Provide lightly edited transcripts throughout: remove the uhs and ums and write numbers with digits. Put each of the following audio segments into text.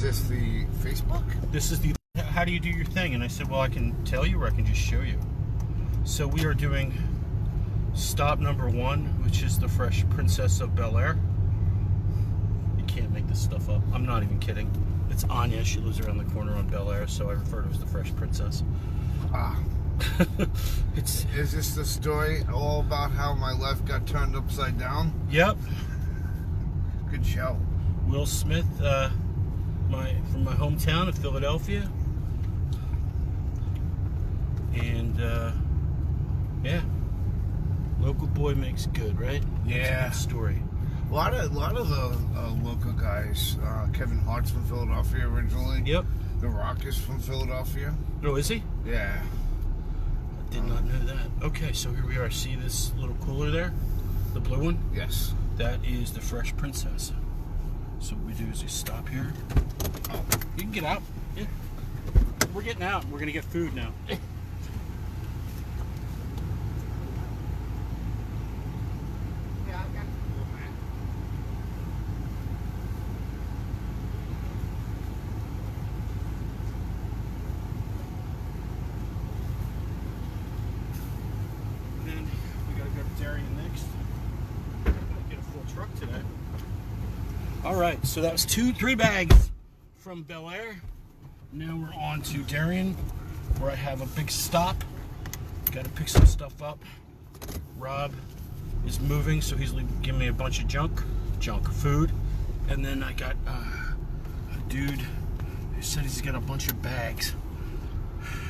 this the Facebook? This is the, how do you do your thing? And I said, well, I can tell you or I can just show you. So we are doing stop number 1, which is the Fresh Princess of Bel-Air. You can't make this stuff up. I'm not even kidding. It's Anya. She lives around the corner on Bel-Air, so I refer to her as the Fresh Princess. Ah. Is this the story all about how my life got turned upside down? Yep. Good show. Will Smith, from my hometown of Philadelphia. And, yeah. Local boy makes good, right? Yeah. That's a good story. A lot of the local guys. Kevin Hart's from Philadelphia originally. Yep. The Rock is from Philadelphia. Oh, is he? Yeah. I did not know that. Okay, so here we are. See this little cooler there? The blue one? Yes. That is the Fresh Princess. So what we do is we stop here. Oh, you can get out. Yeah. We're getting out. We're going to get food now. Alright, so that was 3 bags from Bel-Air. Now we're on to Darien, where I have a big stop. Got to pick some stuff up. Rob is moving, so he's giving me a bunch of junk food. And then I got a dude who said he's got a bunch of bags.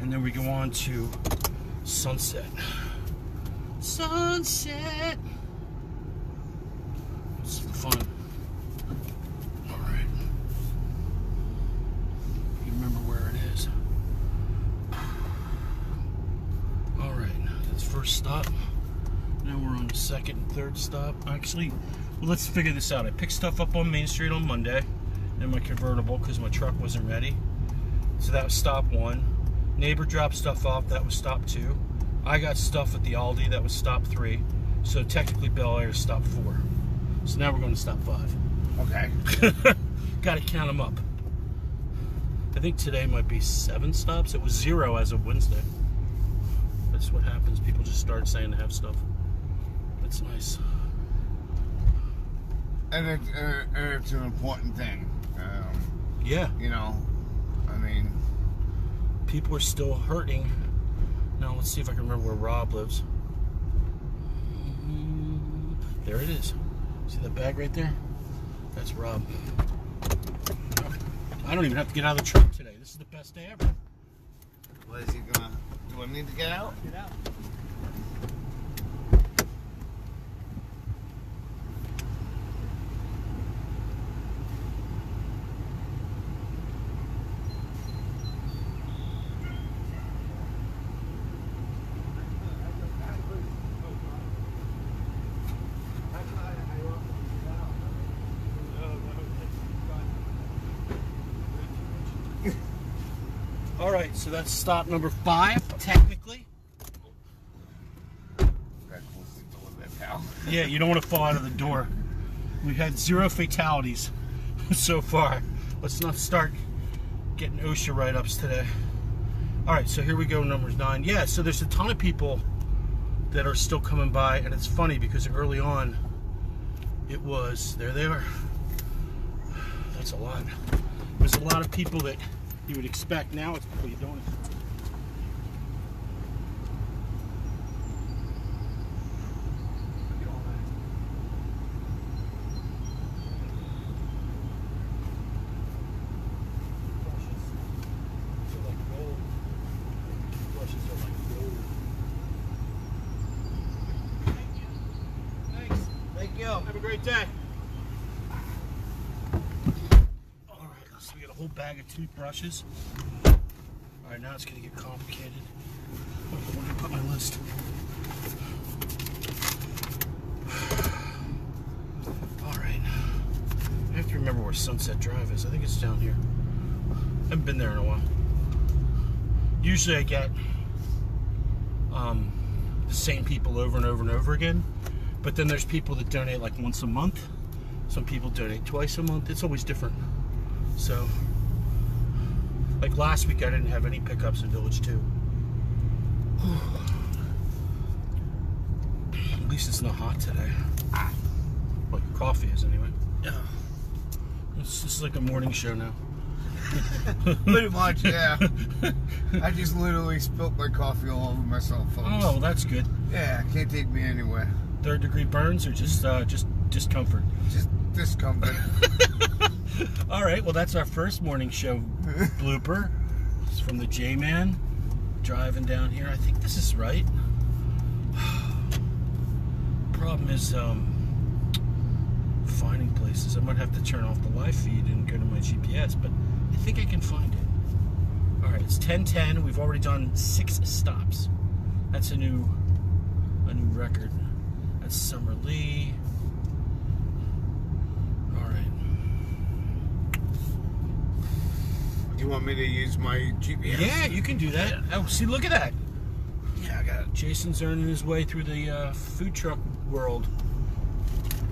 And then we go on to Sunset. Sunset! It's fun. First stop. Now we're on the second and third stop. Actually, well, let's figure this out. I picked stuff up on Main Street on Monday in my convertible because my truck wasn't ready. So that was stop 1. Neighbor dropped stuff off. That was stop 2. I got stuff at the Aldi. That was stop 3. So technically Bel-Air is stop 4. So now we're going to stop 5. Okay. Got to count them up. I think today might be 7 stops. It was 0 as of Wednesday. That's what happens. People just start saying they have stuff. That's nice. And it's an important thing. Yeah. You know, I mean, people are still hurting. Now let's see if I can remember where Rob lives. There it is. See that bag right there? That's Rob. I don't even have to get out of the truck today. This is the best day ever. What is he gonna? Do I need to get out? Get out. All right, so that's stop number 5, technically. Yeah, you don't want to fall out of the door. We've had 0 fatalities so far. Let's not start getting OSHA write-ups today. All right, so here we go, numbers 9. Yeah, so there's a ton of people that are still coming by, and it's funny because early on, it was, there they are. That's a lot. There's a lot of people that you would expect. Now it's people you don't expect. Have a great day. All right, so we got a whole bag of toothbrushes. All right, now it's going to get complicated. Where did I put my list? All right. I have to remember where Sunset Drive is. I think it's down here. I haven't been there in a while. Usually I get the same people over and over and over again. But then there's people that donate like once a month. Some people donate twice a month. It's always different. So Like last week, I didn't have any pickups in Village 2. At least it's not hot today. Well, your coffee is anyway. Yeah. It's just like a morning show now. Pretty much, yeah. I just literally spilled my coffee all over myself, folks. Oh, that's good. Yeah, can't take me anywhere. 3rd-degree burns or just discomfort? Just discomfort. All right, well, that's our first morning show blooper. It's from the JayMan, driving down here. I think this is right. Problem is finding places. I might have to turn off the live feed and go to my GPS, but I think I can find it. All right, it's 10:10. We've already done 6 stops. That's a new record. That's Summer Lee. All right. You want me to use my GPS? Yeah, you can do that. Oh, see, look at that. Yeah, I got it. Jason's earning his way through the food truck world.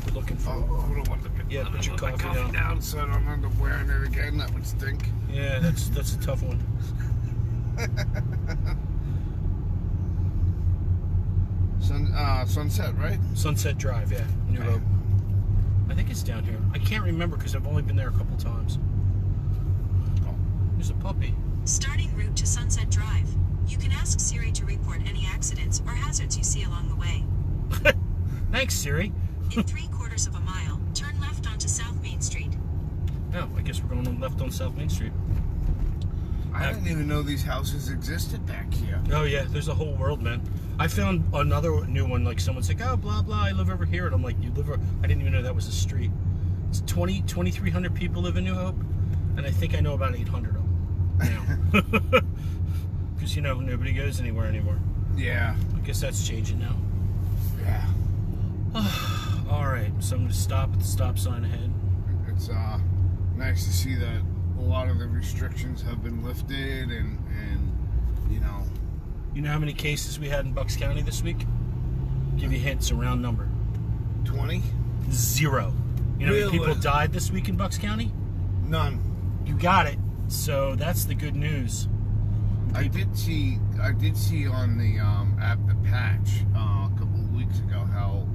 We're looking for. Oh, hold on. Yeah, put your my coffee down so I don't end up wearing it again. That would stink. Yeah, that's a tough one. Sunset, right? Sunset Drive, yeah. New Hope. I think it's down here. I can't remember because I've only been there a couple times. Oh. There's a puppy. Starting route to Sunset Drive. You can ask Siri to report any accidents or hazards you see along the way. Thanks, Siri. In 3/4 of a mile, turn left onto South Main Street. Oh, I guess we're going on left on South Main Street. I didn't even know these houses existed back here. Oh, yeah, there's a whole world, man. I found another new one, like someone's like, oh, blah, blah, I live over here. And I'm like, you live over... I didn't even know that was a street. It's 2,300 people live in New Hope, and I think I know about 800 of them now. Because, you know, nobody goes anywhere anymore. Yeah. I guess that's changing now. Yeah. All right, so I'm going to stop at the stop sign ahead. It's nice to see that a lot of the restrictions have been lifted and you know. You know how many cases we had in Bucks County this week? Give you hints, a round number. 20? 0. You know how many people died this week in Bucks County? None. You got it. So that's the good news. I did see on the at the patch a couple of weeks ago how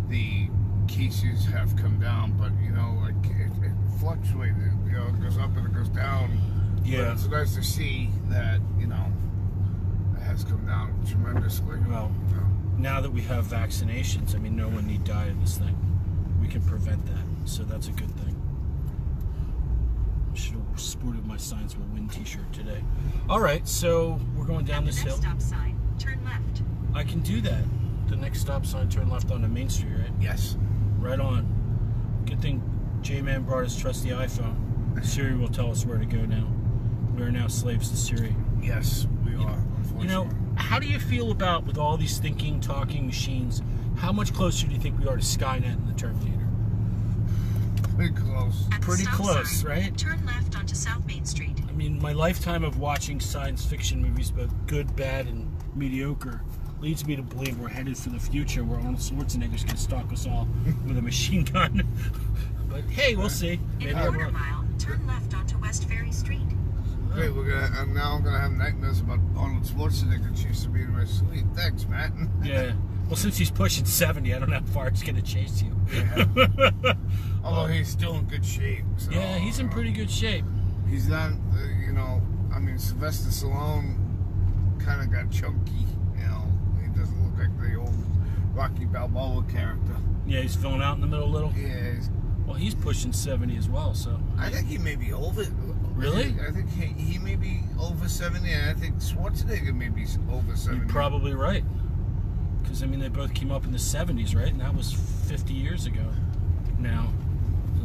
the cases have come down, but you know, like it fluctuated. You know, it goes up and it goes down. Yeah. But it's nice to see that, you know, it has come down tremendously. Well, you know. now that we have vaccinations, I mean, no one need die in this thing. We can prevent that, so that's a good thing. I should have sported my Signs Will Win t-shirt today. All right, so we're going down this hill. Stop sign, turn left. I can do that. The next stop sign, turn left onto Main Street, right? Yes. Right on. Good thing JayMan brought his trusty iPhone. Siri will tell us where to go now. We are now slaves to Siri. Yes, we are. Unfortunately. You know, how do you feel about, with all these thinking, talking machines, how much closer do you think we are to Skynet and the Terminator? Pretty close. At the Pretty stop close, sign, right? Turn left onto South Main Street. I mean, my lifetime of watching science fiction movies, both good, bad, and mediocre, leads me to believe we're headed for the future where Arnold Schwarzenegger's going to stalk us all with a machine gun. But hey, we'll see. In Maybe a I'm quarter wrong. mile, turn left onto West Ferry Street. Wait, now I'm gonna have nightmares about Arnold Schwarzenegger chasing me in my sleep. Thanks, Matt. Yeah. Well, since he's pushing 70, I don't know how far it's going to chase you. Yeah. Although he's still in good shape. So, Yeah, he's in pretty good shape. He's not, you know, I mean, Sylvester Stallone kind of got chunky, you know. He doesn't look like the old Rocky Balboa character. Yeah, he's filling out in the middle a little. Yeah, Well, he's pushing 70 as well, so. I think he may be over. Really? I think he may be over 70, and I think Schwarzenegger may be over 70. You're probably right. Because, I mean, they both came up in the 70s, right? And that was 50 years ago now.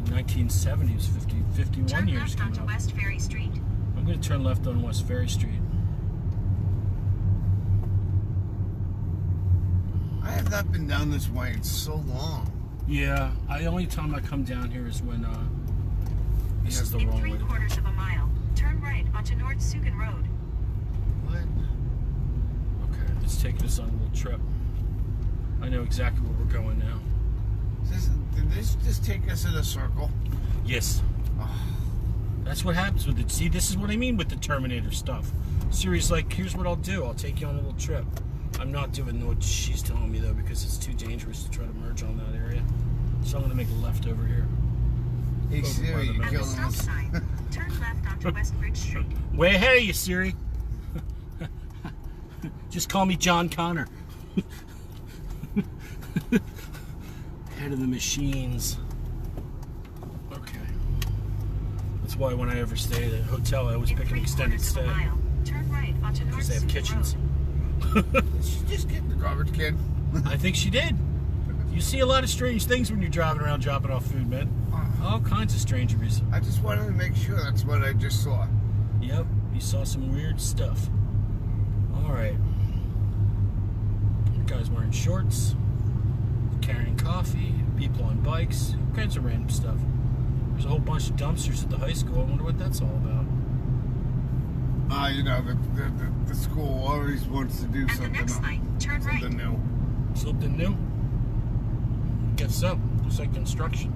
The 1970s was 51 Turn years left coming onto up. West Ferry Street. I'm going to turn left on West Ferry Street. I have not been down this way in so long. Yeah, the only time I come down here is when, this is the In wrong way to go. 3/4 of a mile, turn right onto North Sugan Road. What? Okay, it's taking us on a little trip. I know exactly where we're going now. Did this just take us in a circle? Yes. Oh, That's what happens with it. See, this is what I mean with the Terminator stuff. Siri's like, here's what I'll do. I'll take you on a little trip. I'm not doing what she's telling me, though, because it's too dangerous to try to merge on that area. So I'm going to make a left over here. Hey, Siri, you're At the killing stop us. sign, turn left onto Westbridge Street. Way ahead of you, Siri. Just call me John Connor. Head of the machines. Okay. That's why when I ever stay at a hotel, I always In pick an 3/4 extended of a stay. mile, turn right onto North Because they have Sugan kitchens. Road. She just get the garbage can. I think she did. You see a lot of strange things when you're driving around dropping off food, man. All kinds of strangeries. I just wanted to make sure that's what I just saw. Yep, you saw some weird stuff. Alright. Guys wearing shorts, carrying coffee, people on bikes, all kinds of random stuff. There's a whole bunch of dumpsters at the high school. I wonder what that's all about. You know, the school always wants to do At the something next up, light, turn right. something new. Something new? Guess so. Looks like construction.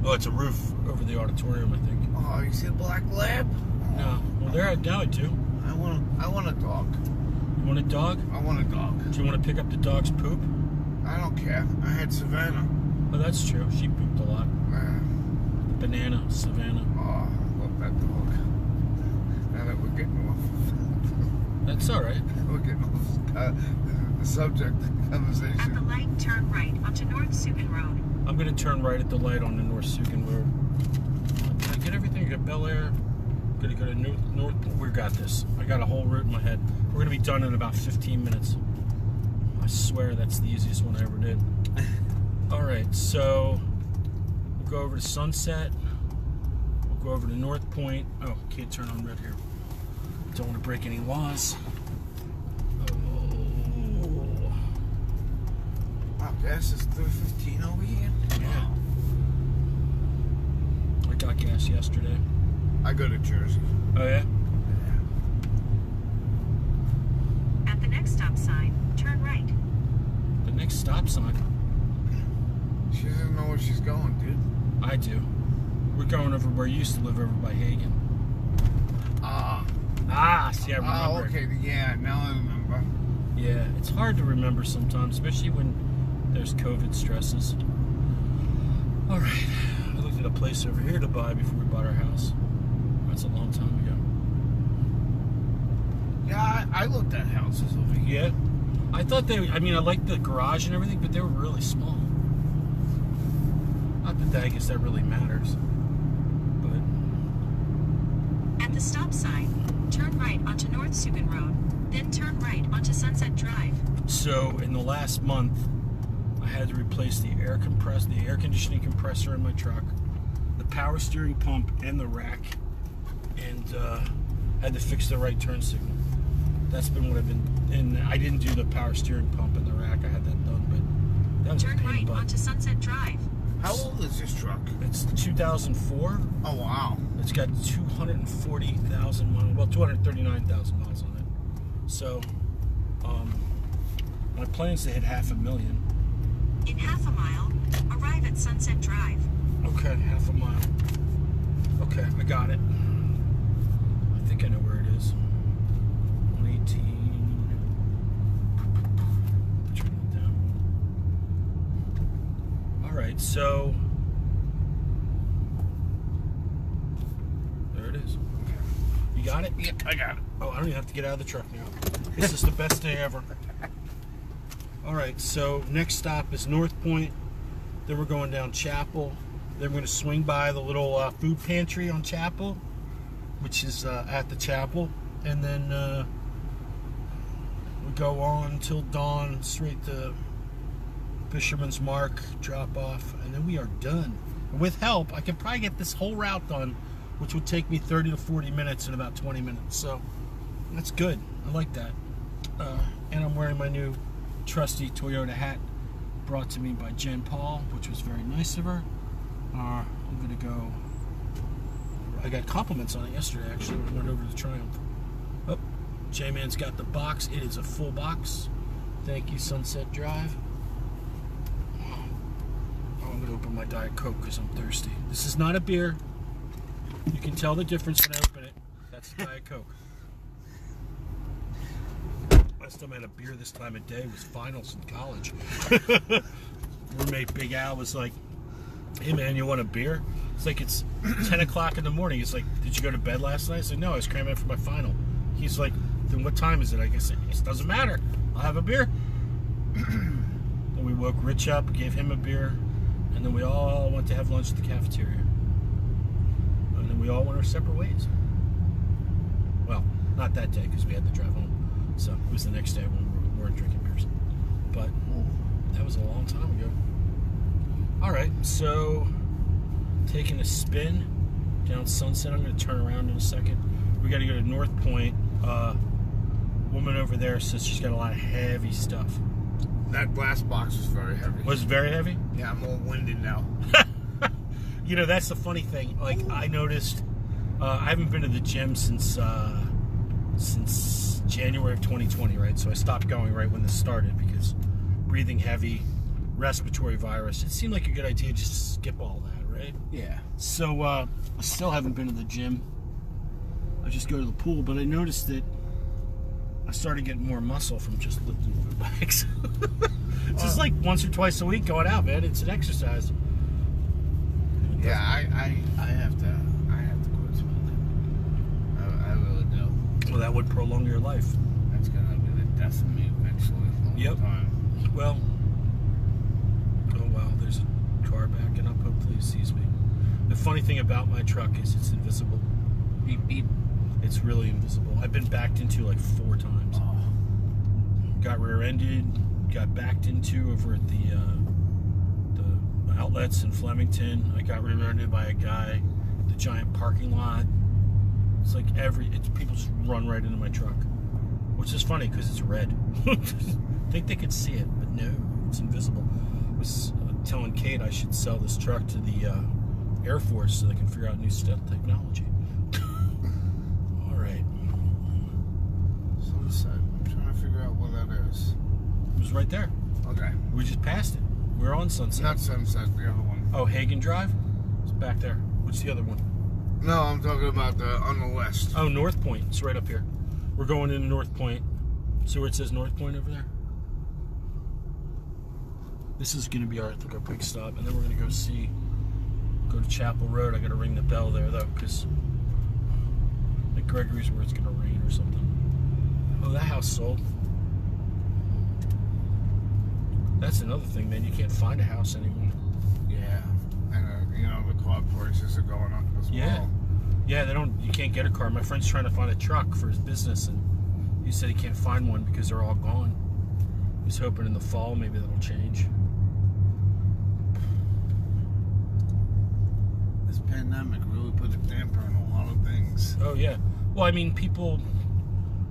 Oh, it's a roof over the auditorium, I think. Oh, you see a black lab? No. Well, there, now I do. I want a dog. You want a dog? I want a dog. Do you want to pick up the dog's poop? I don't care. I had Savannah. Oh, that's true. She pooped a lot. Banana, Savannah. Oh, I love that dog. Now that we're getting off. That's all right. We're getting off the subject At the conversation. light, turn right onto North Sugan Road. I'm going to turn right at the light on the North Sugan Road. Did I get everything? I got Bel Air. Going to go to North. We got this. I got a whole route in my head. We're going to be done in about 15 minutes. I swear that's the easiest one I ever did. Alright, so we'll go over to Sunset. We'll go over to North Point. Oh, can't turn on red here. Don't want to break any laws. Oh. Wow, gas is $3.15 over here. Yeah. I got gas yesterday. I go to Jersey. Oh, yeah? At the next stop sign, turn right. The next stop sign. She doesn't know where she's going, dude. I do. We're going over where you used to live over by Hagen. See, I remember. Oh, okay. Yeah, now I remember. Yeah, it's hard to remember sometimes, especially when there's COVID stresses. All right, I looked at a place over here to buy before we bought our house. That's a long time ago. Yeah, I looked at houses over here. Yeah, I thought I liked the garage and everything, but they were really small. Not that I guess that really matters. But At the stop sign, turn right onto North Sugan Road, then turn right onto Sunset Drive. so in the last month, I had to replace the air conditioning compressor in my truck, the power steering pump, and the rack, and had to fix the right turn signal. That's been what I've been. And I didn't do the power steering pump and the rack. I had that done, but that was a Turn pain in right the butt. onto Sunset Drive. How old is this truck? It's 2004. Oh, wow. It's got 240,000 miles. Well, 239,000 miles on it. So, my plan's to hit 500,000. In half a mile, arrive at Sunset Drive. Okay, half a mile. Okay, I got it. I think I know where it is. 118. Turn it down. Alright, so there it is. You got it? Yeah, I got it. Oh, I don't even have to get out of the truck now. This is the best day ever. Alright, so next stop is North Point. Then we're going down Chapel. Then we're going to swing by the little food pantry on Chapel, which is at the Chapel. And then we go on till dawn, straight to Fisherman's Mark, drop off, and then we are done. And with help, I could probably get this whole route done, which would take me 30 to 40 minutes in about 20 minutes. So that's good. I like that. And I'm wearing my new trusty Toyota hat brought to me by Jen Paul, which was very nice of her. I'm gonna go. I got compliments on it yesterday, actually, when I went over to Triumph. Oh, JayMan's got the box. It is a full box. Thank you, Sunset Drive. Oh, I'm gonna open my Diet Coke because I'm thirsty. This is not a beer. You can tell the difference when I open it. That's Diet Coke. Last time I had a beer this time of day was finals in college. Roommate Big Al was like, "Hey man, you want a beer?" It's like, it's 10 o'clock in the morning. He's like, "Did you go to bed last night?" I said, "No, I was cramming up for my final." He's like, "Then what time is it?" I guess it doesn't matter. I'll have a beer. Then we woke Rich up, gave him a beer, and then we all went to have lunch at the cafeteria. And then we all went our separate ways. Well, not that day because we had to drive home. So it was the next day when we weren't drinking beers. But that was a long time ago. Alright, so taking a spin down Sunset. I'm going to turn around in a second. We got to go to North Point. Woman over there says she's got a lot of heavy stuff. That glass box was very heavy. Was it very heavy? Yeah, I'm all winded now. You know, that's the funny thing. Like, I noticed, I haven't been to the gym since January of 2020, right? So I stopped going right when this started because breathing heavy, respiratory virus. It seemed like a good idea just to skip all that, right? Yeah. So I still haven't been to the gym. I just go to the pool, but I noticed that I started getting more muscle from just lifting food bags. It's just like once or twice a week going out, man. It's an exercise. Yeah, I have to quit smoking. I really do. Well, that would prolong your life. That's gonna be the death of me eventually. Yep. Well, oh wow, there's a car backing up. Hopefully it sees me. The funny thing about my truck is it's invisible. Beep beep. It's really invisible. I've been backed into like 4 times. Oh. Got rear-ended, got backed into over at the outlets in Flemington. I got rear-ended by a guy, the giant parking lot. It's like people just run right into my truck, which is funny because it's red. Think they could see it, but no, it's invisible. I was telling Kate I should sell this truck to the Air Force so they can figure out new stealth technology. All right. Sunset. I'm trying to figure out what that is. It was right there. Okay. We just passed it. We're on Sunset. Not Sunset, the other one. Oh, Hagen Drive? It's back there. What's the other one? No, I'm talking about on the west. Oh, North Point. It's right up here. We're going into North Point. See where it says North Point over there? This is going to be our big stop, and then we're going to go to Chapel Road. I got to ring the bell there, though, because like Gregory's where it's going to rain or something. Oh, that house sold. That's another thing, man. You can't find a house anymore. Yeah. And, the car prices are going up as well. Yeah, you can't get a car. My friend's trying to find a truck for his business, and he said he can't find one because they're all gone. He's hoping in the fall maybe that'll change. This pandemic really put a damper on a lot of things. Oh, yeah. Well, I mean,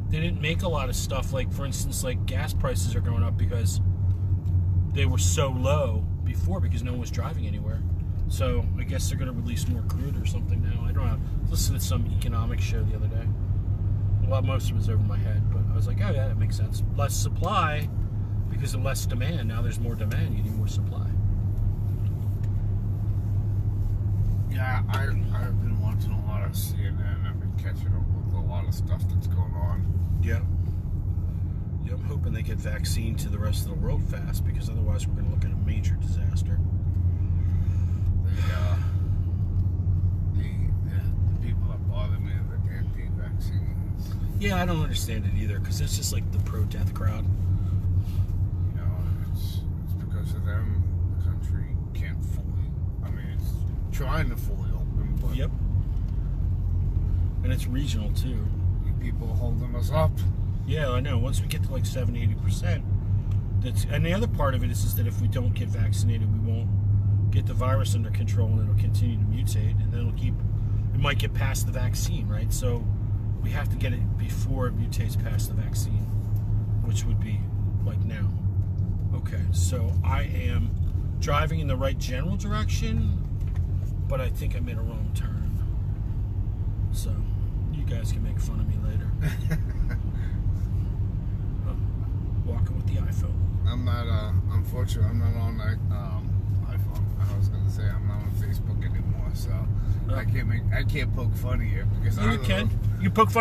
they didn't make a lot of stuff. Like, for instance, like gas prices are going up because they were so low before because no one was driving anywhere. So I guess they're going to release more crude or something now. I don't know. I listened to some economics show the other day. Well, most of it was over my head, but I was like, oh yeah, that makes sense. Less supply because of less demand. Now there's more demand. You need more supply. Yeah, I've been watching a lot of CNN. I've been catching up with a lot of stuff that's going on. Yeah. Yeah, I'm hoping they get vaccine to the rest of the world fast because otherwise we're going to look at a major disaster. The people that bother me are the anti-vaccines. Yeah, I don't understand it either because it's just like the pro-death crowd. It's because of them the country can't fully. I mean, it's trying to fully open, but Yep. And it's regional too. People holding us up. Yeah, I know. Once we get to like 70-80%, and the other part of it is that if we don't get vaccinated, we won't get the virus under control, and it'll continue to mutate, and then it might get past the vaccine, right? So we have to get it before it mutates past the vaccine, which would be like now. Okay, so I am driving in the right general direction, but I think I made a wrong turn. So you guys can make fun of me later. Walking with the iPhone. I'm not, unfortunately, I'm not on iPhone. I was going to say I'm not on Facebook anymore. so I can't poke fun of you because Oh, you can. You poke fun of me.